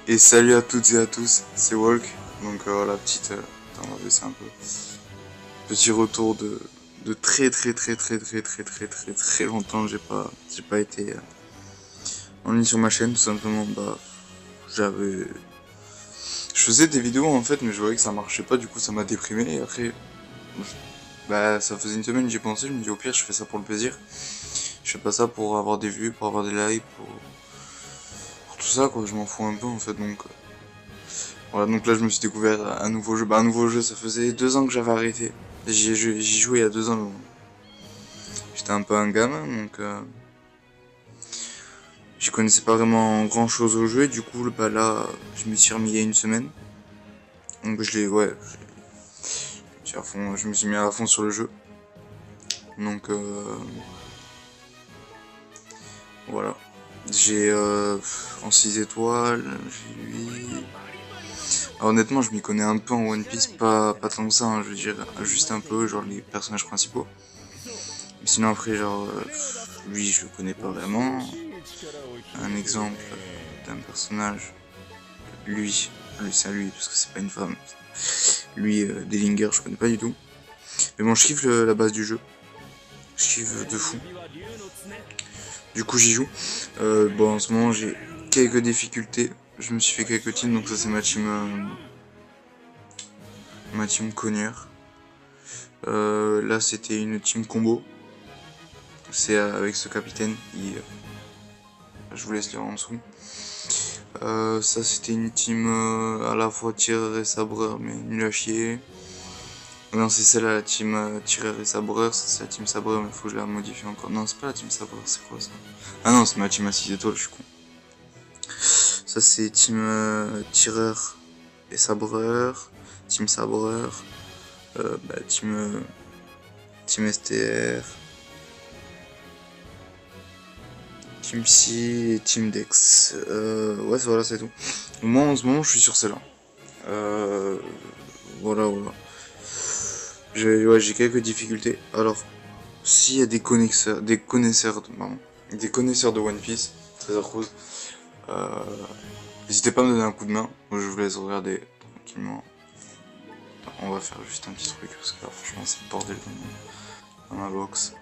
Et salut à toutes et à tous, c'est Walk. Donc voilà, attends, on va baisser un peu. Petit retour de très longtemps. J'ai pas été en ligne sur ma chaîne, tout simplement. Bah, j'avais, je faisais des vidéos en fait, mais je voyais que ça marchait pas. Du coup, ça m'a déprimé. Et après, bah, ça faisait une semaine, j'y pensais. Je me dis au pire, je fais ça pour le plaisir. Je fais pas ça pour avoir des vues, pour avoir des likes, pour tout ça quoi. Je m'en fous un peu en fait. Donc voilà, donc là je me suis découvert un nouveau jeu. Bah un nouveau jeu, ça faisait 2 ans que j'avais arrêté. J'y jouais il y a 2 ans. J'étais un peu un gamin, donc je connaissais pas vraiment grand chose au jeu. Et du coup, bah là, je me suis remis il y a une semaine. Donc je me suis mis à fond sur le jeu. Donc voilà. J'ai en 6 étoiles, j'ai 8. Alors, honnêtement, je m'y connais un peu en One Piece, pas tant que ça, hein, je veux dire, juste un peu, genre les personnages principaux. Mais sinon, après, genre, lui, je le connais pas vraiment. Un exemple d'un personnage, c'est à lui, parce que c'est pas une femme. Lui, Dellinger, je connais pas du tout. Mais bon, je kiffe la base du jeu. Je kiffe de fou. Du coup, j'y joue. Bon, en ce moment, j'ai quelques difficultés. Je me suis fait quelques teams, donc ça, c'est ma team Connière. Là, c'était une team combo. C'est avec ce capitaine. Je vous laisse lire en dessous. Ça, c'était une team à la fois tireur et sabreur, mais nul à chier. Non, c'est celle à la team tireur et sabreur. Ça, c'est la team sabreur, mais faut que je la modifie encore. Non, c'est pas la team sabreur, c'est quoi ça? Ah non, c'est ma team à 6 étoiles, je suis con. Ça, c'est team tireur et sabreur. Team sabreur. Bah, team STR. Team Psy et Team Dex. Ouais, voilà, c'est tout. Moi, en ce moment, je suis sur celle-là. Voilà. J'ai quelques difficultés. Alors, s'il y a des connaisseurs de One Piece, Treasure Cruise, euh, n'hésitez pas à me donner un coup de main. Moi, je vous laisse regarder tranquillement. On va faire juste un petit truc parce que là, franchement, c'est le bordel dans ma box.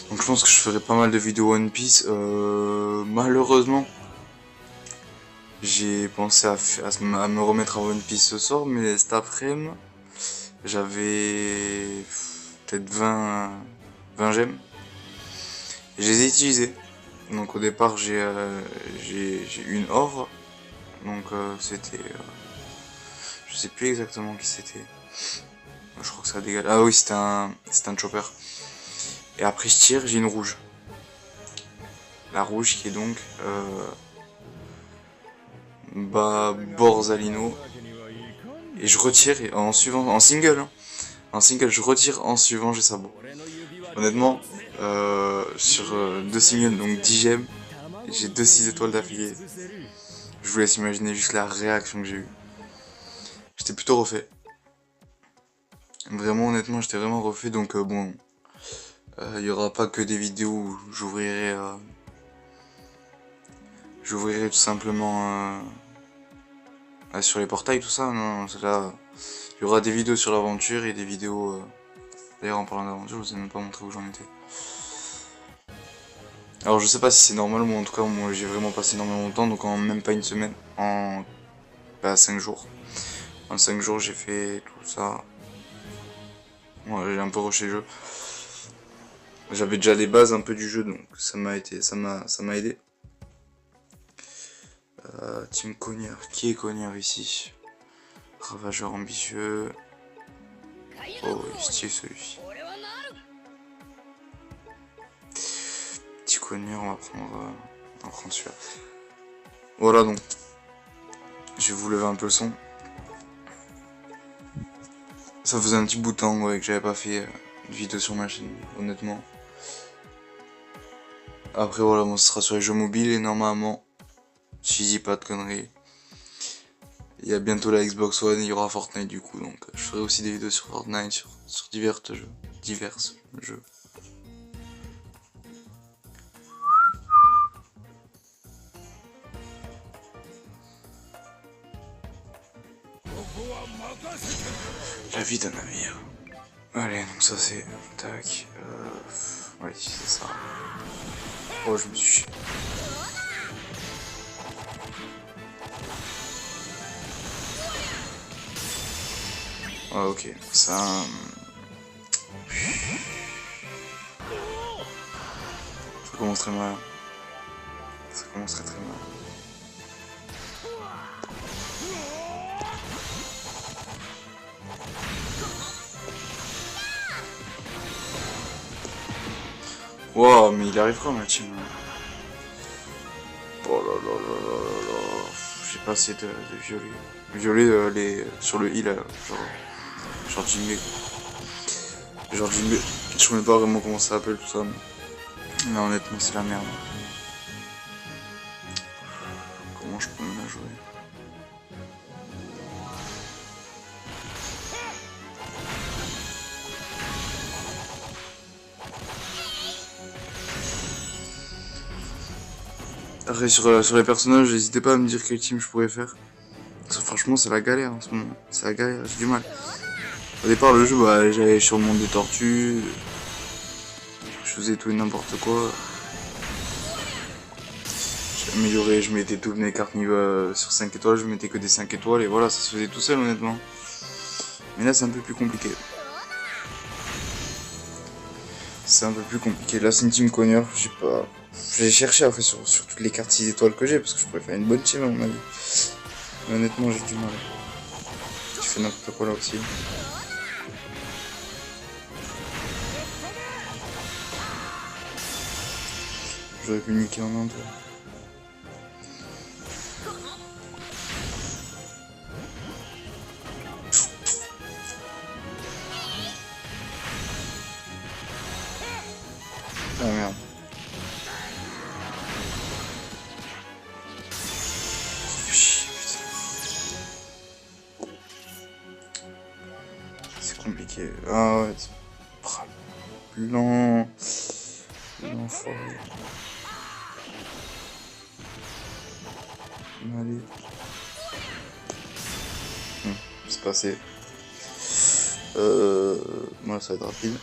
Donc je pense que je ferai pas mal de vidéos One Piece. Malheureusement, j'ai pensé à me remettre à One Piece ce soir, mais cet après-midi, j'avais peut-être 20 gemmes. Et je les ai utilisées. Donc au départ, j'ai une or. Donc c'était... je sais plus exactement qui c'était. Je crois que ça dégage. Ah oui, c'était un chopper. Et après je tire, j'ai une rouge. La rouge qui est donc... Borsalino. Et je retire en suivant, en single. Hein. En single, je retire en suivant, j'ai sabot. Honnêtement, sur 2 singles, donc 10 gemmes, j'ai 2 6 étoiles d'affilée. Je vous laisse imaginer juste la réaction que j'ai eue. J'étais plutôt refait. Vraiment, honnêtement, j'étais vraiment refait. Donc bon, il y aura pas que des vidéos où j'ouvrirai tout simplement sur les portails, tout ça. Non, là, il y aura des vidéos sur l'aventure et des vidéos... D'ailleurs, en parlant d'aventure, je vous ai même pas montré où j'en étais. Alors, je sais pas si c'est normal, mais en tout cas, moi, j'ai vraiment passé énormément de temps, donc en même pas une semaine, en 5 jours. En 5 jours, j'ai fait tout ça. Ouais, j'ai un peu rushé le jeu. J'avais déjà les bases un peu du jeu, donc ça m'a aidé. Team Connière, qui est Connière ici? Ravageur ambitieux. Oh, il est stylé celui-ci. Petit Connière, on va prendre celui-là. Voilà donc. Je vais vous lever un peu le son. Ça faisait un petit bout de temps ouais, que j'avais pas fait de vidéo sur ma chaîne, honnêtement. Après voilà, bon, ce sera sur les jeux mobiles et normalement, si je dis pas de conneries, il y a bientôt la Xbox One, il y aura Fortnite du coup, donc je ferai aussi des vidéos sur Fortnite, sur divers jeux. La vie d'un navire. Allez, donc ça c'est... Tac. Ouais, c'est ça. Oh, je me suis chié. Ah, ok. Ça... Ça commence très mal. Ça commence très mal. Wow, mais il arrive quand ma team? Oh là là là là là là. J'ai pas assez de violer. Violer les sur le heal, genre Jinbe. Genre Jinbe. Je sais même pas vraiment comment ça s'appelle tout ça. Mais honnêtement, c'est la merde. Comment je peux me la jouer? Après, sur les personnages, n'hésitez pas à me dire quel team je pourrais faire. Parce que franchement, c'est la galère en ce moment. C'est la galère, j'ai du mal. Au départ, le jeu, bah, j'allais sur le monde des tortues. Je faisais tout et n'importe quoi. J'ai amélioré, je mettais toutes mes cartes niveau sur 5 étoiles, je mettais que des 5 étoiles et voilà, ça se faisait tout seul honnêtement. Mais là, c'est un peu plus compliqué. C'est un peu plus compliqué. Là, c'est une team Conner, j'ai pas... J'ai cherché après sur toutes les cartes 6 étoiles que j'ai, parce que je pourrais faire une bonne team à mon avis. Mais honnêtement, j'ai du mal. Je fais n'importe quoi là aussi. J'aurais pu niquer en un peu. Ah merde. C'est compliqué. Ah ouais. Blanc. L'enfoiré. Allez. C'est passé. Moi ça va être rapide.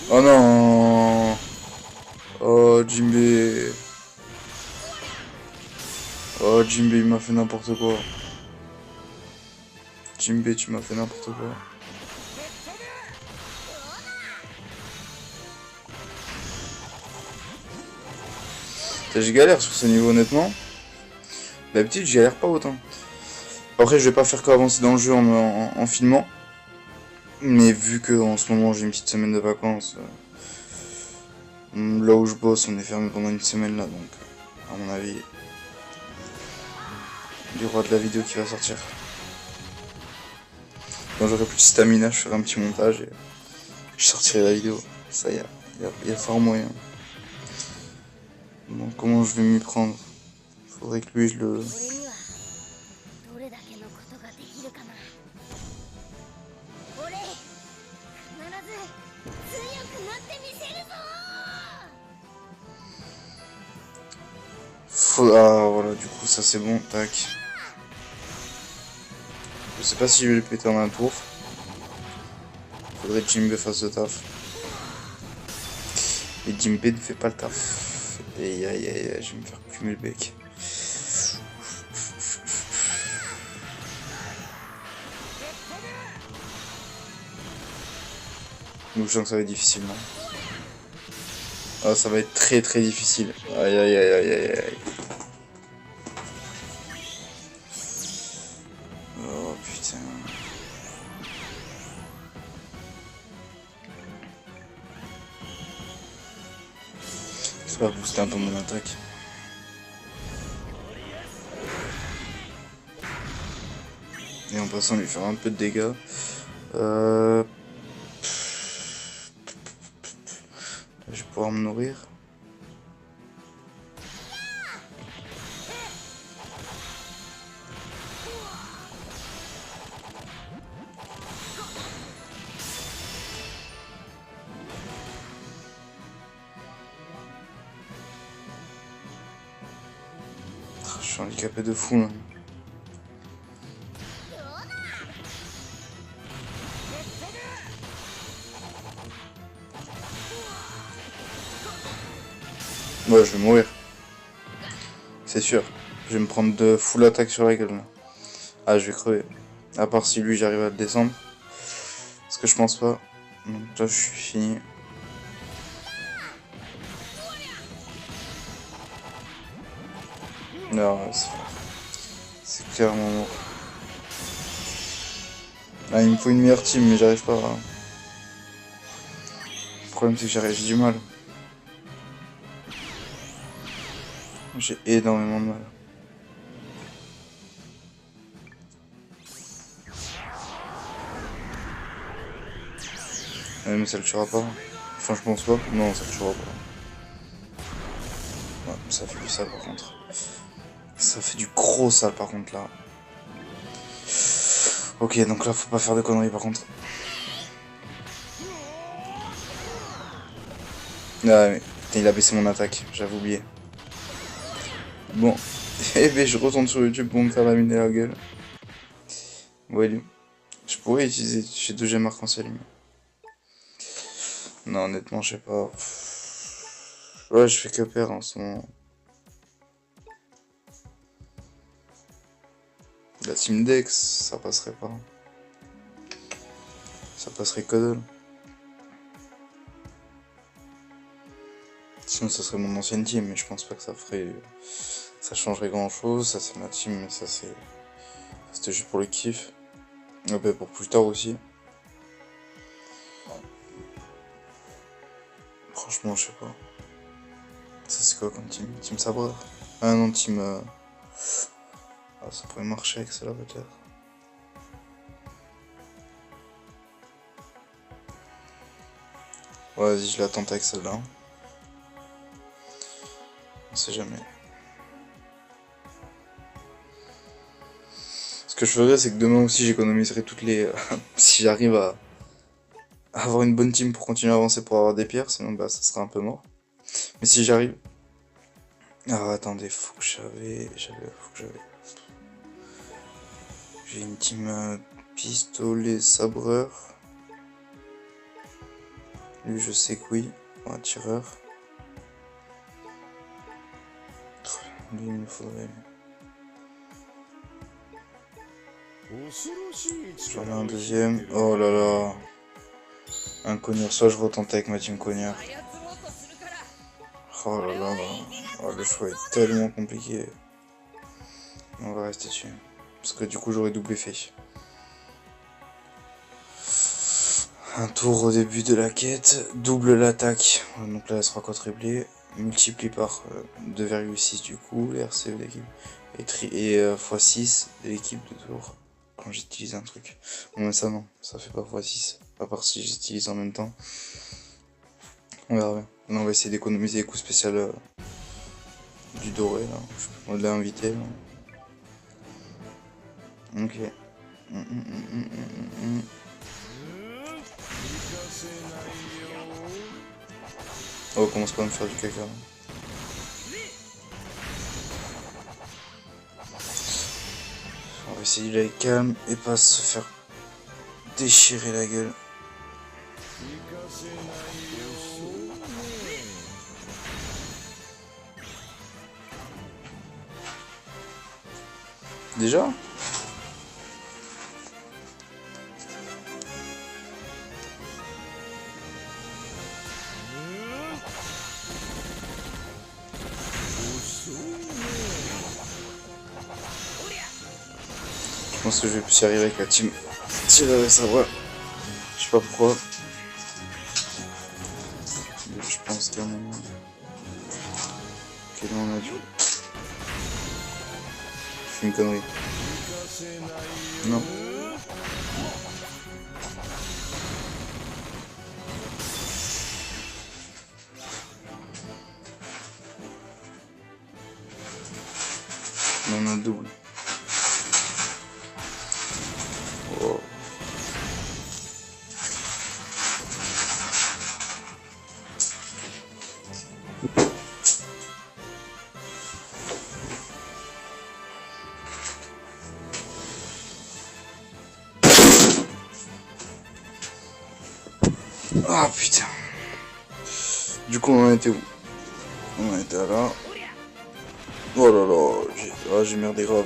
Oh non. Oh Jinbe. Oh Jinbe, il m'a fait n'importe quoi. Jinbe, tu m'as fait n'importe quoi. J'ai galère sur ce niveau honnêtement. D'habitude j'y galère pas autant. Après je vais pas faire qu'avancer dans le jeu en filmant. Mais vu que en ce moment j'ai une petite semaine de vacances, là où je bosse on est fermé pendant une semaine là, donc à mon avis il y aura de la vidéo qui va sortir. Quand j'aurai plus de stamina, je ferai un petit montage et je sortirai la vidéo. Ça y a fort moyen. Bon, comment je vais m'y prendre? Faudrait que lui je le... Ah voilà, du coup ça c'est bon, tac. Je sais pas si je vais le péter en un tour. Faudrait que Jinbe fasse le taf. Et Jinbe ne fait pas le taf. Et aïe aïe aïe, je vais me faire plumer le bec. Donc je sens que ça va être difficile là. Ah, ça va être très très difficile. Aïe aïe aïe aïe aïe aïe. Oh putain. Ça va booster un peu mon attaque. Et en passant lui faire un peu de dégâts. Je vais pouvoir me nourrir. Je suis handicapé de fou là. Ouais, je vais mourir. C'est sûr. Je vais me prendre de full attaque sur la gueule là. Ah, je vais crever. À part si lui j'arrive à le descendre. Parce que je pense pas. Donc là je suis fini. Non, c'est clairement mort. Ah, il me faut une meilleure team, mais j'arrive pas. Le problème c'est que j'ai du mal. J'ai énormément de mal. Ouais, mais ça le tuera pas. Enfin, je pense pas. Non, ça le tuera pas. Ouais, ça fait du sale par contre. Ça fait du gros sale par contre là. Ok, donc là faut pas faire de conneries par contre. Ah mais putain, il a baissé mon attaque, j'avais oublié. Bon, et ben je retourne sur YouTube pour me faire laminer la gueule. Ouais, je pourrais utiliser chez 2 gemmes arc-en-ciel. Non, honnêtement, je sais pas. Ouais, je fais que perdre en ce moment. La team Dex, ça passerait pas. Ça passerait que dalle. Sinon, ça serait mon ancienne team, mais je pense pas que ça ferait. Ça changerait grand chose. Ça, c'est ma team, mais ça, c'est. C'était juste pour le kiff. Et ben, pour plus tard aussi. Franchement, je sais pas. Ça, c'est quoi comme team? Team Sabreur? Ah non, team. Ah, ça pourrait marcher avec celle-là, peut-être. Ouais, vas-y, je la tente avec celle-là. On sait jamais. Ce que je ferais, c'est que demain aussi, j'économiserai toutes les... si j'arrive à avoir une bonne team pour continuer à avancer pour avoir des pierres, sinon bah ça sera un peu mort. Mais si j'arrive... Ah, attendez, faut que j'avais... J'ai une team pistolet sabreur. Lui, je sais que oui. Un tireur. Lui, il me faudrait... J'en ai un deuxième. Oh là là. Un cognard. Soit je retente avec ma team cognard. Oh là là. Oh, le choix est tellement compliqué. On va rester dessus. Parce que du coup, j'aurais double effet. Un tour au début de la quête. Double l'attaque. Donc là, elle sera quadruplée. Multiplie par 2,6 du coup. Les RCE de l'équipe. Et x6 de l'équipe de tour. Quand j'utilise un truc. Bon, mais ça non, ça fait pas x6. À part si j'utilise en même temps. On verra bien. Là, on va essayer d'économiser les coups spéciaux du doré là. On l'a invité là. Ok. Oh, commence pas à me faire du caca. On va essayer d'aller calme et pas se faire déchirer la gueule. Déjà? Je pense que je vais plus y arriver avec la team. Tirer avec sa voix. Je sais pas pourquoi. Je pense qu'à un moment. Ok, là on a du. Je fais une connerie. Non. On a double. Oh. Ah putain. Du coup on en était où? On était là. Oh là là, j'ai merdé grave.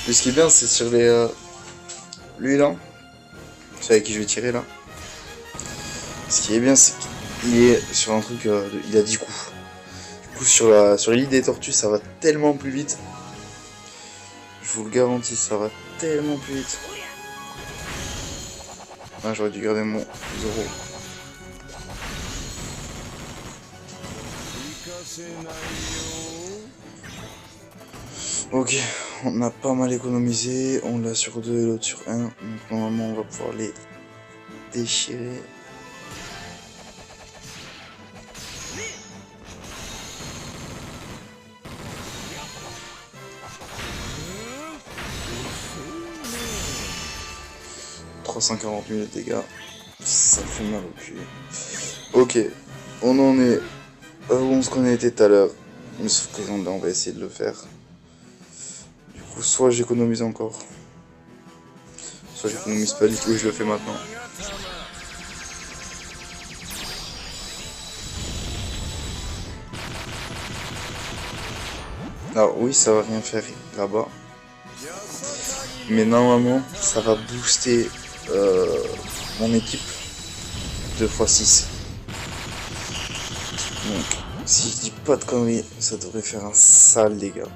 Et ce qui est bien, c'est sur les... lui là. C'est avec qui je vais tirer là. Ce qui est bien, c'est qu'il est sur un truc... il a 10 coups. Du coup, sur l'île des tortues, ça va tellement plus vite. Je vous le garantis, ça va tellement plus vite. Ah, j'aurais dû garder mon 0. Ok, on a pas mal économisé. On l'a sur 2 et l'autre sur 1. Donc normalement, on va pouvoir les déchirer. « 340 000 de dégâts. Ça fait mal au cul. Ok, on en est où on se connectait tout à l'heure. Mais sauf que là, on va essayer de le faire. Du coup, soit j'économise encore. Soit j'économise pas du tout et je le fais maintenant. Alors oui, ça va rien faire là-bas. Mais normalement, ça va booster mon équipe 2x6. Donc, si je dis pas de conneries, ça devrait faire un sale dégât.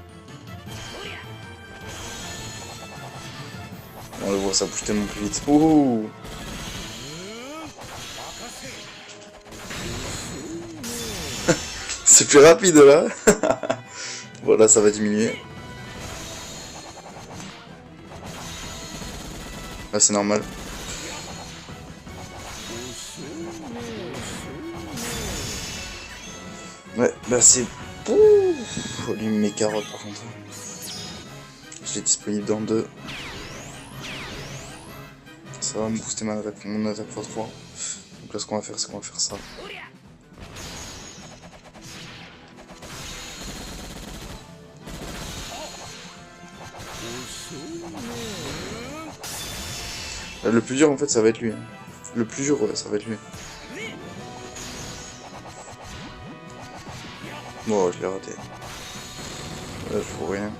On le voit, ça bouge tellement plus vite. Ouh. C'est plus rapide là. Voilà, ça va diminuer. Là, c'est normal. Ouais, bah c'est... Faut lui mes carottes par contre. Je l'ai disponible dans 2. Ça va me booster mon attaque x3. Donc là, ce qu'on va faire, c'est qu'on va faire ça. Le plus dur, en fait, ça va être lui. Le plus dur, ouais, ça va être lui. Bon, je l'ai raté. Là, je vois rien.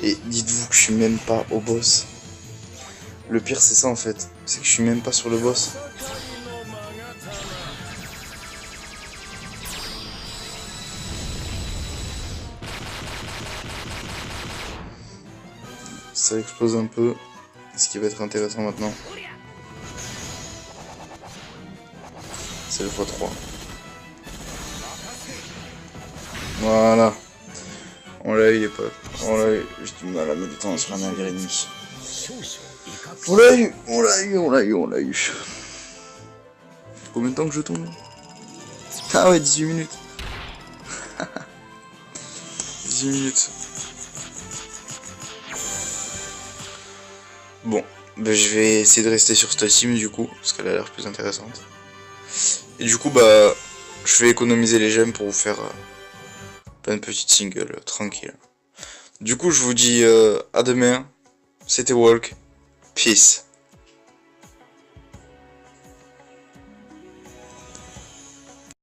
Et dites-vous que je suis même pas au boss. Le pire, c'est ça, en fait. C'est que je suis même pas sur le boss. Ça explose un peu. Ce qui va être intéressant maintenant, c'est le x3. Voilà. On l'a eu les potes. On l'a eu. J'ai du mal à mettre du temps sur un navire ennemi. On l'a eu. On l'a eu. On l'a eu. On l'a eu. Combien de temps que je tombe? Ah ouais, 18 minutes. 18 minutes. Bon, ben je vais essayer de rester sur cette team du coup, parce qu'elle a l'air plus intéressante. Et du coup, bah, je vais économiser les gemmes pour vous faire plein de petites singles tranquilles. Du coup, je vous dis à demain. C'était Walk. Peace.